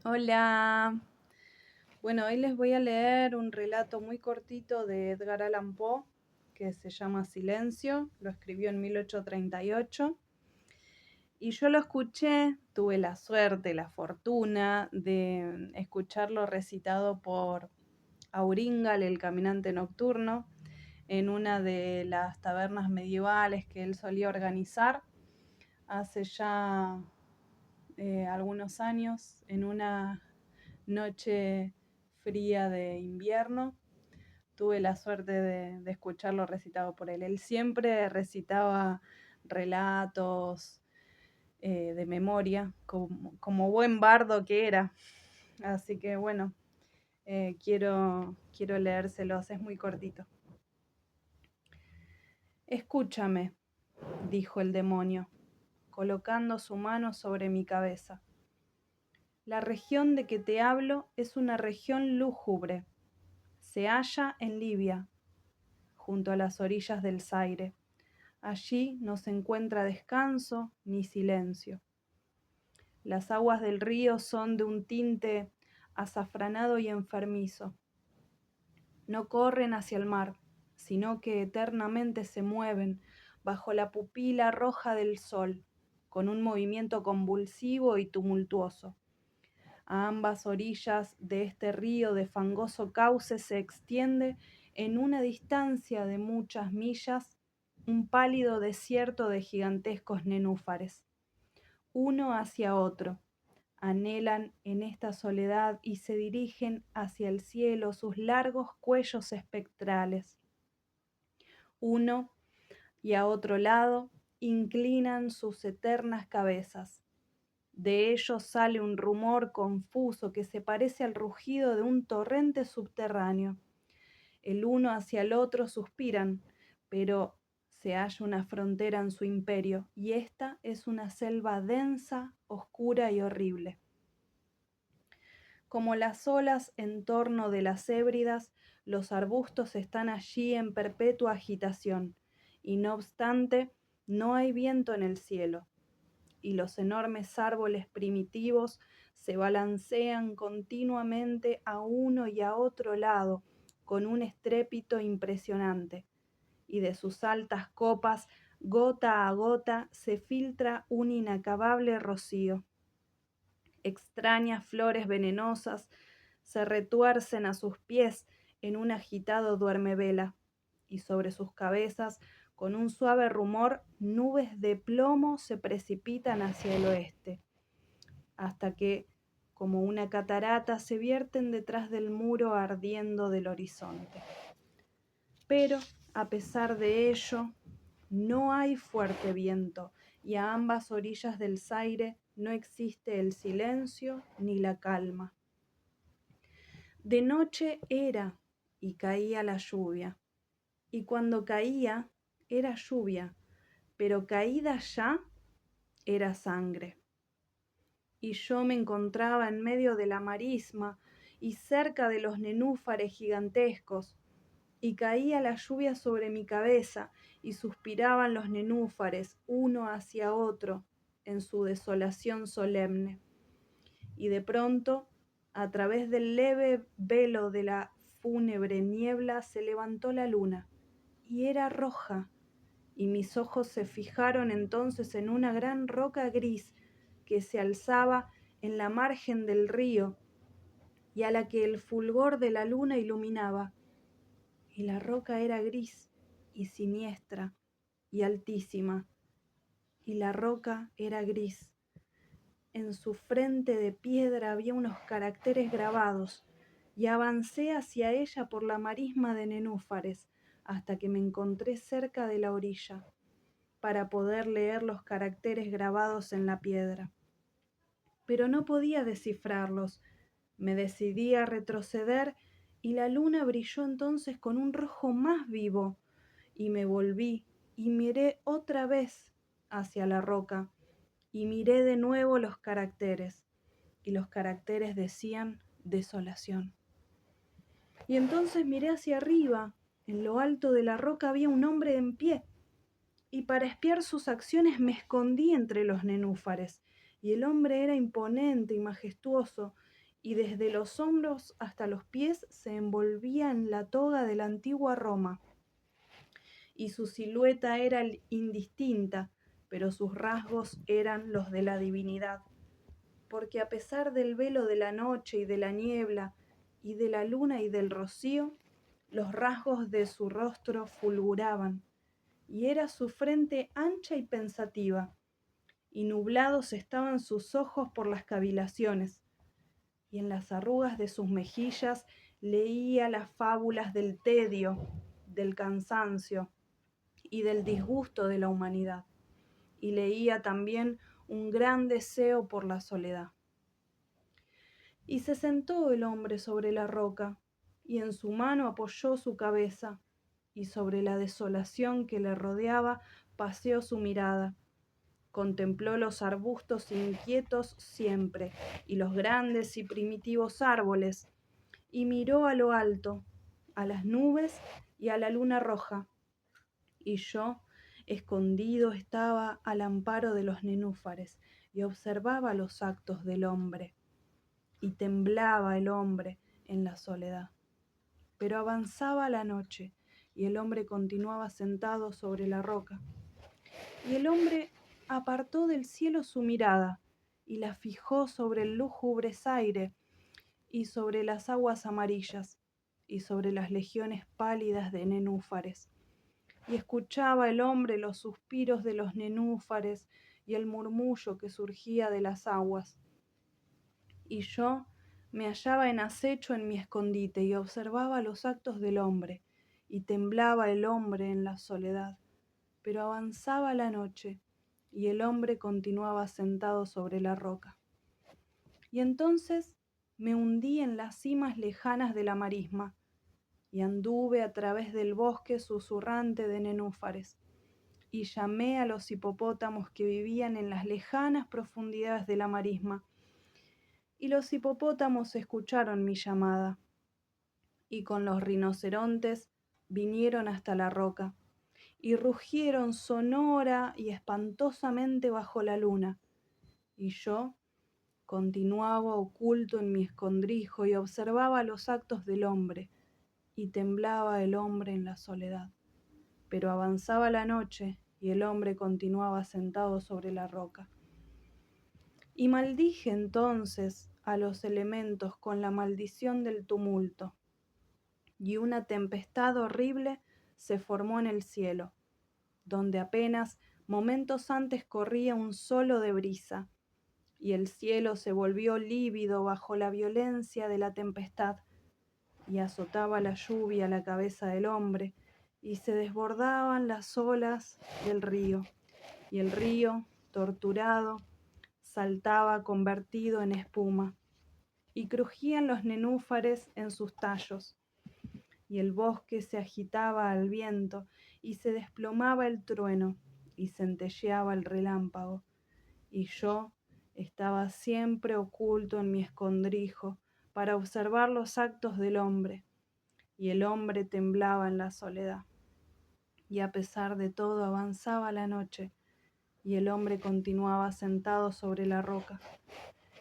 Hola. Bueno, hoy les voy a leer un relato muy cortito de Edgar Allan Poe que se llama Silencio. Lo escribió en 1838 y yo lo escuché, tuve la suerte, la fortuna de escucharlo recitado por Auringal, el caminante nocturno, en una de las tabernas medievales que él solía organizar hace ya algunos años, en una noche fría de invierno. Tuve la suerte de escucharlo recitado por él. Él siempre recitaba relatos de memoria, como buen bardo que era. Así que bueno, quiero leérselos, es muy cortito. Escúchame, dijo el demonio, colocando su mano sobre mi cabeza. La región de que te hablo es una región lúgubre. Se halla en Libia, junto a las orillas del Zaire. Allí no se encuentra descanso ni silencio. Las aguas del río son de un tinte azafranado y enfermizo. No corren hacia el mar, sino que eternamente se mueven bajo la pupila roja del sol, con un movimiento convulsivo y tumultuoso. A ambas orillas de este río de fangoso cauce se extiende, en una distancia de muchas millas, un pálido desierto de gigantescos nenúfares. Uno hacia otro, anhelan en esta soledad y se dirigen hacia el cielo sus largos cuellos espectrales. Uno y a otro lado inclinan sus eternas cabezas. De ellos sale un rumor confuso que se parece al rugido de un torrente subterráneo. El uno hacia el otro suspiran, pero se halla una frontera en su imperio, y esta es una selva densa, oscura y horrible. Como las olas en torno de las hébridas, los arbustos están allí en perpetua agitación, y no obstante, no hay viento en el cielo, y los enormes árboles primitivos se balancean continuamente a uno y a otro lado con un estrépito impresionante, y de sus altas copas, gota a gota, se filtra un inacabable rocío. Extrañas flores venenosas se retuercen a sus pies en un agitado duermevela, y sobre sus cabezas, con un suave rumor, nubes de plomo se precipitan hacia el oeste, hasta que, como una catarata, se vierten detrás del muro ardiendo del horizonte. Pero, a pesar de ello, no hay fuerte viento, y a ambas orillas del Zaire no existe el silencio ni la calma. De noche era y caía la lluvia, y cuando caía era lluvia, pero caída ya era sangre. Y yo me encontraba en medio de la marisma y cerca de los nenúfares gigantescos, y caía la lluvia sobre mi cabeza, y suspiraban los nenúfares uno hacia otro en su desolación solemne. Y de pronto, a través del leve velo de la fúnebre niebla, se levantó la luna, y era roja, y mis ojos se fijaron entonces en una gran roca gris que se alzaba en la margen del río y a la que el fulgor de la luna iluminaba. Y la roca era gris y siniestra y altísima, y la roca era gris. En su frente de piedra había unos caracteres grabados, y avancé hacia ella por la marisma de nenúfares hasta que me encontré cerca de la orilla, para poder leer los caracteres grabados en la piedra. Pero no podía descifrarlos. Me decidí a retroceder, y la luna brilló entonces con un rojo más vivo, y me volví y miré otra vez hacia la roca, y miré de nuevo los caracteres, y los caracteres decían desolación. Y entonces miré hacia arriba. En lo alto de la roca había un hombre en pie, y para espiar sus acciones me escondí entre los nenúfares. Y el hombre era imponente y majestuoso, y desde los hombros hasta los pies se envolvía en la toga de la antigua Roma, y su silueta era indistinta, pero sus rasgos eran los de la divinidad, porque a pesar del velo de la noche y de la niebla, y de la luna y del rocío, los rasgos de su rostro fulguraban, y era su frente ancha y pensativa, y nublados estaban sus ojos por las cavilaciones, y en las arrugas de sus mejillas leía las fábulas del tedio, del cansancio y del disgusto de la humanidad, y leía también un gran deseo por la soledad. Y se sentó el hombre sobre la roca, y en su mano apoyó su cabeza, y sobre la desolación que le rodeaba paseó su mirada. Contempló los arbustos inquietos siempre, y los grandes y primitivos árboles, y miró a lo alto, a las nubes y a la luna roja. Y yo, escondido, estaba al amparo de los nenúfares, y observaba los actos del hombre. Y temblaba el hombre en la soledad. Pero avanzaba la noche, y el hombre continuaba sentado sobre la roca. Y el hombre apartó del cielo su mirada, y la fijó sobre el lúgubre aire, y sobre las aguas amarillas, y sobre las legiones pálidas de nenúfares. Y escuchaba el hombre los suspiros de los nenúfares, y el murmullo que surgía de las aguas. Y yo me hallaba en acecho en mi escondite, y observaba los actos del hombre, y temblaba el hombre en la soledad. Pero avanzaba la noche, y el hombre continuaba sentado sobre la roca. Y entonces me hundí en las cimas lejanas de la marisma, y anduve a través del bosque susurrante de nenúfares, y llamé a los hipopótamos que vivían en las lejanas profundidades de la marisma, y los hipopótamos escucharon mi llamada, y con los rinocerontes vinieron hasta la roca, y rugieron sonora y espantosamente bajo la luna, y yo continuaba oculto en mi escondrijo y observaba los actos del hombre, y temblaba el hombre en la soledad. Pero avanzaba la noche, y el hombre continuaba sentado sobre la roca. Y maldije entonces a los elementos con la maldición del tumulto, y una tempestad horrible se formó en el cielo, donde apenas momentos antes corría un solo de brisa, y el cielo se volvió lívido bajo la violencia de la tempestad, y azotaba la lluvia la cabeza del hombre, y se desbordaban las olas del río, y el río, torturado, saltaba convertido en espuma, y crujían los nenúfares en sus tallos, y el bosque se agitaba al viento, y se desplomaba el trueno, y centelleaba el relámpago, y yo estaba siempre oculto en mi escondrijo para observar los actos del hombre, y el hombre temblaba en la soledad. Y a pesar de todo avanzaba la noche, y el hombre continuaba sentado sobre la roca.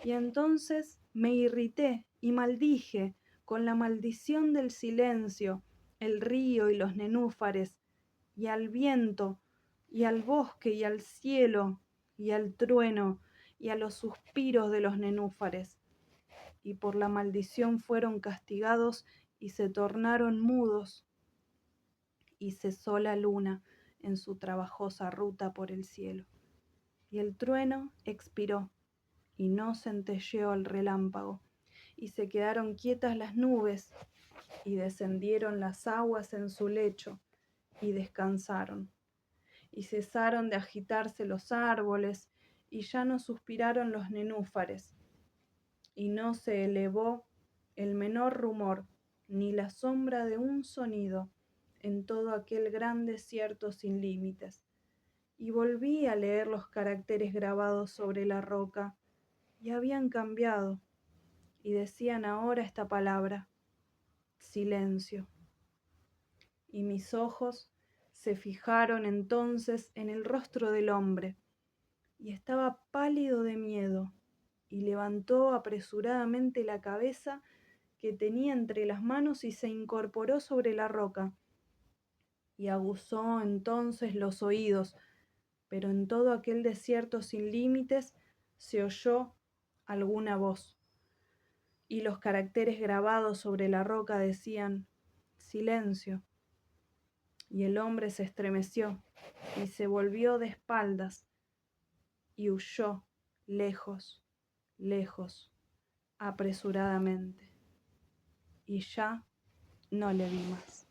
Y entonces me irrité y maldije con la maldición del silencio, el río y los nenúfares, y al viento, y al bosque, y al cielo, y al trueno, y a los suspiros de los nenúfares. Y por la maldición fueron castigados y se tornaron mudos. Y cesó la luna en su trabajosa ruta por el cielo. Y el trueno expiró, y no centelleó el relámpago, y se quedaron quietas las nubes, y descendieron las aguas en su lecho, y descansaron. Y cesaron de agitarse los árboles, y ya no suspiraron los nenúfares, y no se elevó el menor rumor, ni la sombra de un sonido, en todo aquel gran desierto sin límites. Y volví a leer los caracteres grabados sobre la roca, y habían cambiado, y decían ahora esta palabra: silencio. Y mis ojos se fijaron entonces en el rostro del hombre, y estaba pálido de miedo, y levantó apresuradamente la cabeza que tenía entre las manos y se incorporó sobre la roca. Y aguzó entonces los oídos, pero en todo aquel desierto sin límites se oyó alguna voz, y los caracteres grabados sobre la roca decían: silencio. Y el hombre se estremeció y se volvió de espaldas y huyó lejos, lejos, apresuradamente. Y ya no le vi más.